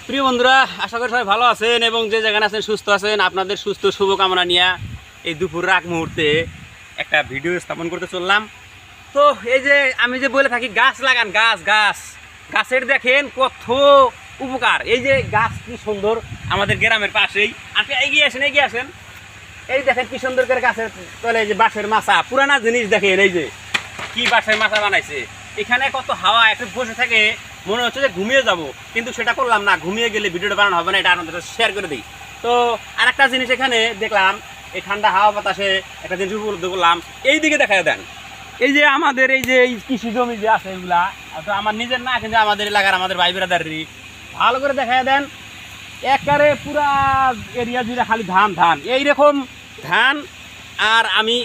প্রিয় বন্ধুরা, আশা করি সবাই ভালো আছেন এবং যে যেখানে আছেন সুস্থ আছেন। আপনাদের সুস্থ শুভকামনা নিয়ে এই দুপুর রাত মুহূর্তে একটা ভিডিও স্থাপন করতে চললাম। তো এই যে আমি যে বলে থাকি গাছ লাগান, গাছের দেখেন কত উপকার। এই যে গাছ কি সুন্দর আমাদের গ্রামের পাশেই। আপনি এগিয়ে আসেন। এই দেখেন কি সুন্দর করে গাছের তলে যে বাঁশের মাচা, পুরানা জিনিস দেখেন। এই যে কি বাঁশের মাচা বানাইছে, এখানে কত হাওয়া, একটু বসে থাকে মনে হচ্ছে যে ঘুমিয়ে যাব, কিন্তু সেটা করলাম না। ঘুমিয়ে গেলে ভিডিওটা বানানো হবে না, এটা আপনাদের শেয়ার করে দিই। তো আর একটা জিনিস এখানে দেখলাম, এই ঠান্ডা হাওয়া বাতাসে একটা জিনিস উপলব্ধ করলাম। এই দিকে দেখা দেন, এই যে আমাদের এই যে কৃষি জমি যে আছে এগুলা, তো আমার নিজের না, কিন্তু আমাদের এলাকার আমাদের ভাই বেড়াদারি ভালো করে দেখা দেন। একেবারে পুরা এরিয়া জুড়ে খালি ধান এইরকম ধান। আর আমি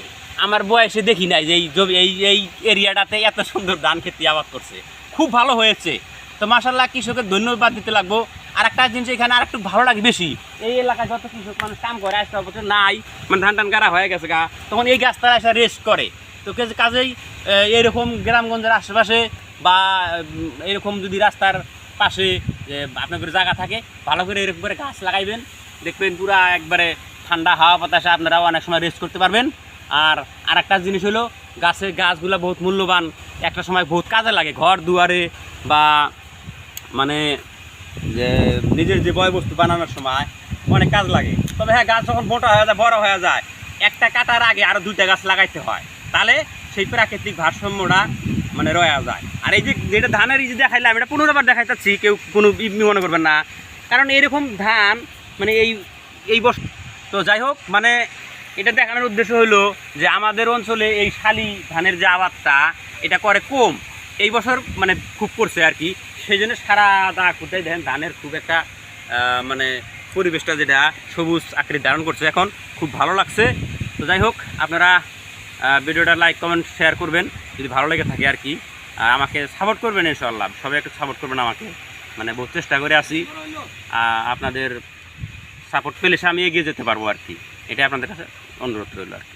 আমার বয়সে দেখি নাই যে এই এরিয়াটাতে এত সুন্দর ধান খেতে আবাদ করছে, খুব ভালো হয়েছে। তো মাশাআল্লাহ, কৃষকের ধন্যবাদ দিতে লাগবো। আর একটা জিনিস এখানে আর একটু ভালো লাগে বেশি, এই এলাকায় যত কৃষক মানুষ কাম করে আজকে বছর নাই, মানে ধান গাড়া হয়ে গেছে গা, তখন এই গাছটারা এসে রেস্ট করে। তো কাজেই এরকম গ্রামগঞ্জের আশেপাশে বা এরকম যদি রাস্তার পাশে আপনাদের জায়গা থাকে, ভালো করে এরকম করে গাছ লাগাইবেন, দেখবেন পুরা একবারে ঠান্ডা হাওয়া বাতাসে আপনারাও অনেক সময় রেস্ট করতে পারবেন। আর একটা জিনিস হলো, গাছগুলো বহুত মূল্যবান, একটা সময় বহুত কাজে লাগে, ঘর দুয়ারে বা মানে যে নিজের যে বয়বস্তু বানানোর সময় অনেক কাজ লাগে। তবে হ্যাঁ, গাছ যখন মোটা হয়ে যায়, বড় হয়ে যায়, একটা কাটার আগে আরও 2টা গাছ লাগাইতে হয়, তাহলে সেই প্রাকৃতিক ভারসাম্যটা মানে রয়ে যায়। আর এই যে যেটা ধানের এই যে দেখাইলাম, এটা 15বার দেখাই যাচ্ছি, কেউ কোনো মনে করবেন না, কারণ এরকম ধান মানে এই বছর। তো যাই হোক, মানে এটা দেখানোর উদ্দেশ্য হলো যে আমাদের অঞ্চলে এই শালি ধানের যে আবাদটা, এটা করে কম, এই বছর মানে খুব করছে আর কি। সেই জন্য সারা কোথায় দেখেন ধানের খুব একটা মানে পরিবেশটা যেটা সবুজ আকৃতি ধারণ করছে, এখন খুব ভালো লাগছে। তো যাই হোক, আপনারা ভিডিওটা লাইক কমেন্ট শেয়ার করবেন যদি ভালো লেগে থাকে আর কি। আমাকে সাপোর্ট করবেন, ইনশাআল্লাহ সবাই একটু সাপোর্ট করবেন আমাকে, মানে বহুত চেষ্টা করে আসি। আপনাদের সাপোর্ট পেলে আমি এগিয়ে যেতে পারবো আর কি, এটা আপনাদের কাছে অনুরোধ রইল আর কি।